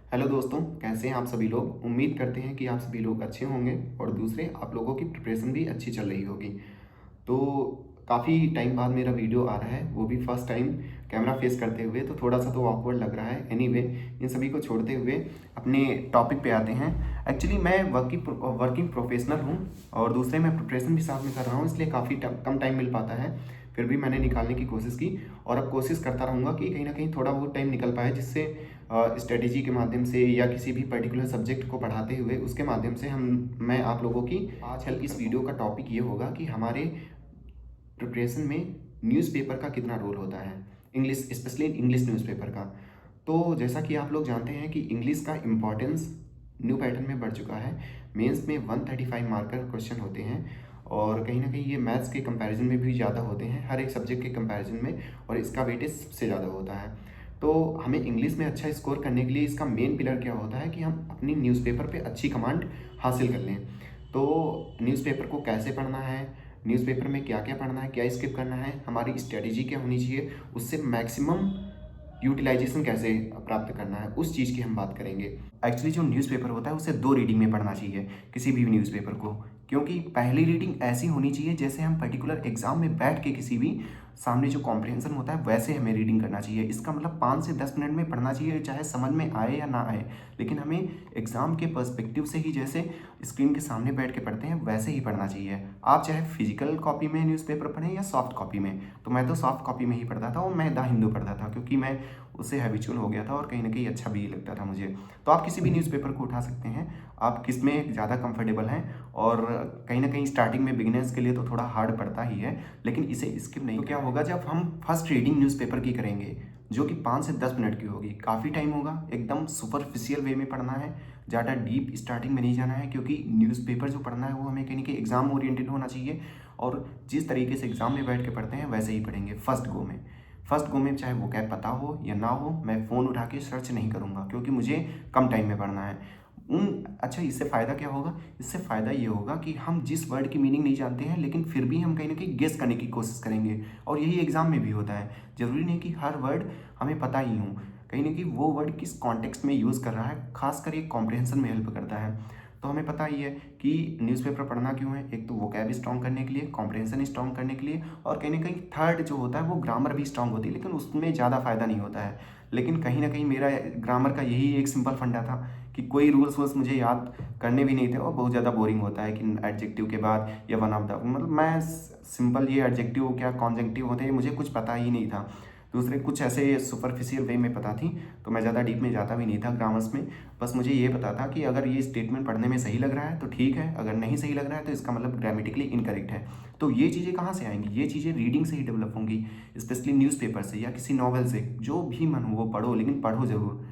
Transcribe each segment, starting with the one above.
Hello दोस्तों, कैसे हैं आप सभी लोग। उम्मीद करते हैं कि आप सभी लोग अच्छे होंगे और दूसरे आप लोगों की प्रिपरेशन भी अच्छी चल रही होगी। तो काफ़ी टाइम बाद मेरा वीडियो आ रहा है, वो भी फर्स्ट टाइम कैमरा फेस करते हुए, तो थोड़ा सा तो ऑकवर्ड लग रहा है। एनीवे, इन सभी को छोड़ते हुए अपने टॉपिक पे आते हैं। एक्चुअली मैं वर्किंग प्रोफेशनल हूँ और दूसरे मैं प्रिपरेशन भी साथ में कर रहा हूँ, इसलिए काफ़ी कम टाइम मिल पाता है। फिर भी मैंने निकालने की कोशिश की और अब कोशिश करता रहूँगा कि कहीं ना कहीं थोड़ा बहुत टाइम निकल पाए, जिससे स्ट्रेटेजी के माध्यम से या किसी भी पर्टिकुलर सब्जेक्ट को पढ़ाते हुए उसके माध्यम से मैं आप लोगों की आज इस वीडियो का टॉपिक ये होगा कि हमारे प्रिपरेशन में न्यूज़पेपर का कितना रोल होता है, इंग्लिश स्पेशली इंग्लिश न्यूज़पेपर का। तो जैसा कि आप लोग जानते हैं कि इंग्लिश का इम्पॉर्टेंस न्यू पैटर्न में बढ़ चुका है। मेंस में 135 मार्कर क्वेश्चन होते हैं और कहीं ना कहीं ये मैथ्स के कंपैरिजन में भी ज़्यादा होते हैं, हर एक सब्जेक्ट के कंपैरिजन में, और इसका वेटेज सबसे ज़्यादा होता है। तो हमें इंग्लिश में अच्छा स्कोर करने के लिए इसका मेन पिलर क्या होता है कि हम अपनी न्यूज़पेपर पे अच्छी कमांड हासिल कर लें। तो न्यूज़पेपर को कैसे पढ़ना है, न्यूज़पेपर में क्या क्या पढ़ना है, क्या स्किप करना है, हमारी स्ट्रेटेजी क्या होनी चाहिए, उससे मैक्सिमम यूटिलाइजेशन कैसे प्राप्त करना है, उस चीज़ की हम बात करेंगे। एक्चुअली जो न्यूज़पेपर होता है उसे दो रीडिंग में पढ़ना चाहिए किसी भी न्यूज़पेपर को, क्योंकि पहली रीडिंग ऐसी होनी चाहिए जैसे हम पर्टिकुलर एग्जाम में बैठ के किसी भी सामने जो कॉम्प्रिहेंशन होता है वैसे हमें रीडिंग करना चाहिए। इसका मतलब 5 से 10 मिनट में पढ़ना चाहिए, चाहे समझ में आए या ना आए, लेकिन हमें एग्जाम के पर्सपेक्टिव से ही जैसे स्क्रीन के सामने बैठ के पढ़ते हैं वैसे ही पढ़ना चाहिए। आप चाहे फिजिकल कॉपी में न्यूज़पेपर पढ़ें या सॉफ्ट कॉपी में। तो मैं तो सॉफ्ट कॉपी में ही पढ़ता था और मैं द हिंदू पढ़ता था, क्योंकि मैं उससे हैबिचुअल हो गया था और कहीं ना कहीं अच्छा भी लगता था मुझे। तो आप किसी भी न्यूज़पेपर को उठा सकते हैं, आप किस में ज़्यादा कंफर्टेबल हैं। और कहीं ना कहीं स्टार्टिंग में बिगिनर्स के लिए तो थोड़ा हार्ड पड़ता ही है, लेकिन इसे स्किप नहीं। तो क्या होगा जब हम फर्स्ट रीडिंग न्यूज़पेपर की करेंगे, जो कि 5 से 10 मिनट की होगी, काफ़ी टाइम होगा, एकदम सुपरफिशियल वे में पढ़ना है, ज़्यादा डीप स्टार्टिंग में नहीं जाना है, क्योंकि न्यूज़पेपर जो पढ़ना है वो हमें कहीं कि एग्जाम ओरिएंटेड होना चाहिए। और जिस तरीके से एग्जाम में बैठ के पढ़ते हैं वैसे ही पढ़ेंगे फर्स्ट गो में चाहे वो कैब पता हो या ना हो, मैं फ़ोन उठा के सर्च नहीं करूँगा, क्योंकि मुझे कम टाइम में पढ़ना है। अच्छा, इससे फ़ायदा क्या होगा? इससे फ़ायदा ये होगा कि हम जिस वर्ड की मीनिंग नहीं जानते हैं, लेकिन फिर भी हम कहीं ना कहीं गेस करने की कोशिश करेंगे, और यही एग्ज़ाम में भी होता है। ज़रूरी नहीं कि हर वर्ड हमें पता ही हो, कहीं ना कहीं वो वर्ड किस कॉन्टेक्स्ट में यूज़ कर रहा है, खासकर ये कॉम्प्रिहेंशन में हेल्प करता है। तो हमें पता ही है कि न्यूज़पेपर पढ़ना क्यों है। एक तो वोकैब स्ट्रॉन्ग करने के लिए, कॉम्प्रिहेंशन स्ट्रॉन्ग करने के लिए, और कहीं ना कहीं थर्ड जो होता है वो ग्रामर भी स्ट्रॉन्ग होती है, लेकिन उसमें ज़्यादा फ़ायदा नहीं होता है। लेकिन कहीं ना कहीं मेरा ग्रामर का यही एक सिंपल फंडा था कि कोई रूल्स वूल्स मुझे याद करने भी नहीं थे, और बहुत ज़्यादा बोरिंग होता है कि एडजेक्टिव के बाद या वन ऑफ द, मतलब मैं सिंपल ये एडजेक्टिव क्या कॉन्जेक्टिव होते हैं मुझे कुछ पता ही नहीं था। दूसरे कुछ ऐसे सुपरफिशियल वे में पता थी, तो मैं ज़्यादा डीप में जाता भी नहीं था ग्रामर्स में। बस मुझे ये पता था कि अगर ये स्टेटमेंट पढ़ने में सही लग रहा है तो ठीक है, अगर नहीं सही लग रहा है तो इसका मतलब ग्रामेटिकली इनकरेक्ट है। तो ये चीज़ें कहाँ से आएंगी? ये चीज़ें रीडिंग से ही डेवलप होंगी, स्पेशली न्यूज़पेपर से या किसी नॉवल से। जो भी मन हो वो पढ़ो, लेकिन पढ़ो ज़रूर,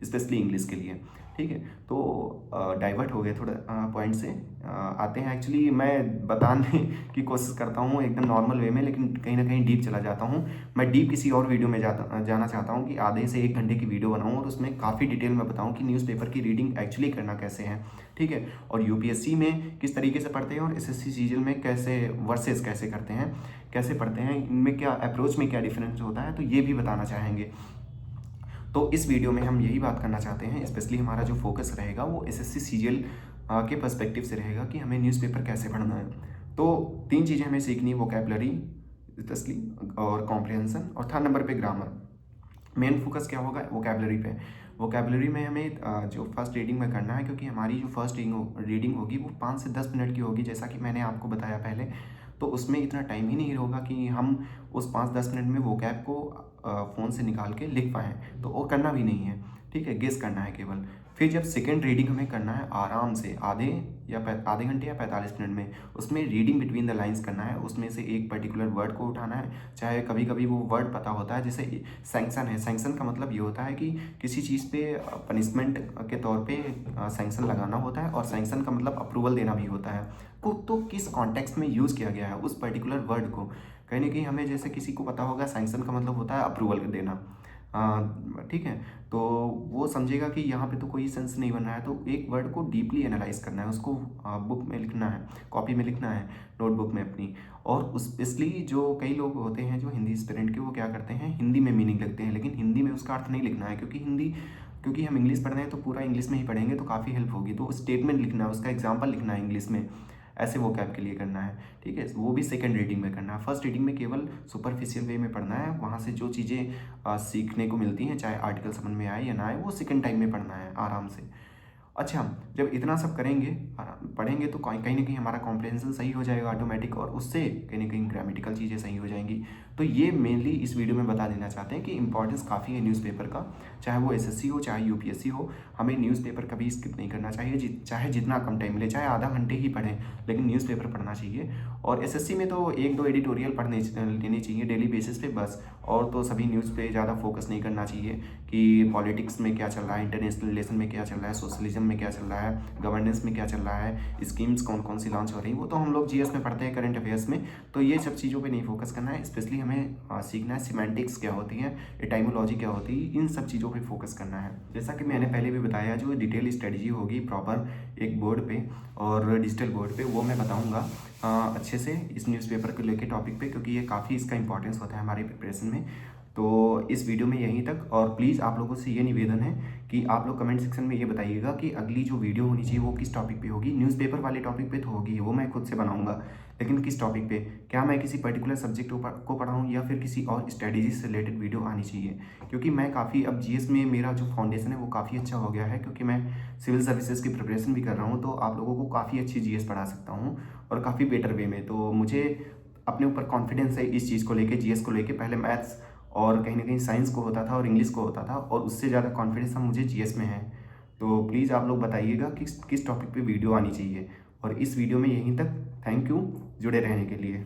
स्पेशली इंग्लिश के लिए। ठीक है, तो डाइवर्ट हो गए थोड़ा पॉइंट से। आते हैं, एक्चुअली मैं बताने की कोशिश करता हूँ एकदम नॉर्मल वे में, लेकिन कहीं ना कहीं डीप चला जाता हूँ। मैं डीप किसी और वीडियो में जाना चाहता हूँ कि आधे से 1 घंटे की वीडियो बनाऊँ और उसमें काफ़ी डिटेल में बताऊँ कि न्यूज़पेपर की रीडिंग एक्चुअली करना कैसे है। ठीक है, और यूपीएससी में किस तरीके से पढ़ते हैं और एसएससी सीजीएल में कैसे वर्सेस कैसे करते हैं, कैसे पढ़ते हैं, इनमें क्या अप्रोच में क्या डिफरेंस होता है, तो ये भी बताना चाहेंगे। तो इस वीडियो में हम यही बात करना चाहते हैं, स्पेशली हमारा जो फोकस रहेगा वो एसएससी सीजीएल के पर्सपेक्टिव से रहेगा कि हमें न्यूज़पेपर कैसे पढ़ना है। तो 3 चीज़ें हमें सीखनी है, वोकैबलरी स्पेशली, और कॉम्प्रिहेंशन, और थर्ड नंबर पे ग्रामर। मेन फोकस क्या होगा? वोकैबलरी पे। वोकैबलरी में हमें जो फर्स्ट रीडिंग में करना है, क्योंकि हमारी जो फर्स्ट रीडिंग होगी वो 5 से 10 मिनट की होगी, जैसा कि मैंने आपको बताया पहले। तो उसमें इतना टाइम ही नहीं होगा कि हम उस 5-10 मिनट में वोकैब को फ़ोन से निकाल के लिख पाएँ, तो वो करना भी नहीं है। ठीक है, गेस करना है केवल। फिर जब सेकेंड रीडिंग हमें करना है आराम से, आधे घंटे या 45 मिनट में, उसमें रीडिंग बिटवीन द लाइंस करना है, उसमें से एक पर्टिकुलर वर्ड को उठाना है। चाहे कभी कभी वो वर्ड पता होता है, जैसे सैंक्शन है। सैंक्शन का मतलब ये होता है कि किसी चीज़ पे पनिशमेंट के तौर पे सैंक्शन लगाना होता है, और सैंक्शन का मतलब अप्रूवल देना भी होता है। तो किस कॉन्टेक्स्ट में यूज़ किया गया है उस पर्टिकुलर वर्ड को, कहीं ना कहीं हमें, जैसे किसी को पता होगा सैंक्शन का मतलब होता है अप्रूवल देना। ठीक है, तो वो समझेगा कि यहाँ पे तो कोई सेंस नहीं बन रहा है, तो एक वर्ड को डीपली एनालाइज करना है, उसको बुक में लिखना है, कॉपी में लिखना है, नोटबुक में अपनी। और उस इसलिए जो कई लोग होते हैं जो हिंदी स्टूडेंट के, वो क्या करते हैं, हिंदी में मीनिंग लिखते हैं, लेकिन हिंदी में उसका अर्थ नहीं लिखना है, क्योंकि हिंदी क्योंकि हम इंग्लिश पढ़ रहे हैं तो पूरा इंग्लिश में ही पढ़ेंगे तो काफ़ी हेल्प होगी। तो स्टेटमेंट लिखना है, उसका एग्जाम्पल लिखना है इंग्लिश में, ऐसे वोकैब के लिए करना है, ठीक है। वो भी सेकंड रीडिंग में करना है। फर्स्ट रीडिंग में केवल सुपरफिशियल वे में पढ़ना है, वहाँ से जो चीज़ें सीखने को मिलती हैं, चाहे आर्टिकल समझ में आए या ना आए, वो सेकंड टाइम में पढ़ना है आराम से। अच्छा, जब इतना सब करेंगे पढ़ेंगे तो कहीं ना कहीं हमारा कॉम्प्रिहेंशन सही हो जाएगा ऑटोमेटिक, और उससे कहीं ना कहीं ग्रामेटिकल चीज़ें सही हो जाएंगी। तो ये मेनली इस वीडियो में बता देना चाहते हैं कि इंपॉर्टेंस काफ़ी है न्यूज़पेपर का, चाहे वो एसएससी हो चाहे यूपीएससी हो, हमें न्यूज़पेपर कभी स्किप नहीं करना चाहिए। चाहे जितना कम टाइम मिले, चाहे आधा घंटे ही पढ़ें, लेकिन न्यूज़पेपर पढ़ना चाहिए। और एसएससी में तो एक दो एडिटोरियल पढ़ने लेने चाहिए डेली बेसिस पे बस, और तो सभी न्यूज़ पे ज़्यादा फोकस नहीं करना चाहिए कि पॉलिटिक्स में क्या चल रहा है, इंटरनेशनल रिलेशन में क्या चल रहा है, सोशलिज्म में क्या चल रहा है, गवर्नेंस में क्या चल रहा है, स्कीम्स कौन कौन सी लॉन्च हो रही है, वो तो हम लोग जीएस में पढ़ते हैं, करंट अफेयर्स में। तो ये सब चीज़ों पे नहीं फोकस करना है, स्पेशली हमें सीखना है सिमेंटिक्स क्या होती है, एटाइमोलॉजी क्या होती है, इन सब चीज़ों पे फोकस करना है। जैसा कि मैंने पहले भी बताया, जो डिटेल स्ट्रेटजी होगी प्रॉपर एक बोर्ड पे और डिजिटल बोर्ड पे, वो मैं बताऊँगा अच्छे से इस न्यूज़पेपर को लेके टॉपिक पे, क्योंकि ये काफ़ी इसका इंपॉर्टेंस होता है हमारी प्रिपरेशन में। तो इस वीडियो में यहीं तक, और प्लीज़ आप लोगों से ये निवेदन है कि आप लोग कमेंट सेक्शन में ये बताइएगा कि अगली जो वीडियो होनी चाहिए वो किस टॉपिक पे होगी। न्यूज़पेपर वाले टॉपिक पे तो होगी, वो मैं खुद से बनाऊंगा, लेकिन किस टॉपिक पे, क्या मैं किसी पर्टिकुलर सब्जेक्ट को पढ़ाऊँ या फिर किसी और स्ट्रेटजी से रिलेटेड वीडियो आनी चाहिए। क्योंकि मैं काफ़ी अब जीएस में मेरा जो फाउंडेशन है वो काफ़ी अच्छा हो गया है, क्योंकि मैं सिविल सर्विसेज की प्रिपरेशन भी कर रहा हूँ, तो आप लोगों को काफ़ी अच्छी जीएस पढ़ा सकता हूँ और काफ़ी बेटर वे में। तो मुझे अपने ऊपर कॉन्फिडेंस है इस चीज़ को लेके, जीएस को लेके। पहले मैथ्स और कहीं ना कहीं साइंस को होता था और इंग्लिश को होता था, और उससे ज़्यादा कॉन्फिडेंस हम मुझे जीएस में है। तो प्लीज़ आप लोग बताइएगा किस किस टॉपिक पे वीडियो आनी चाहिए। और इस वीडियो में यहीं तक, थैंक यू जुड़े रहने के लिए।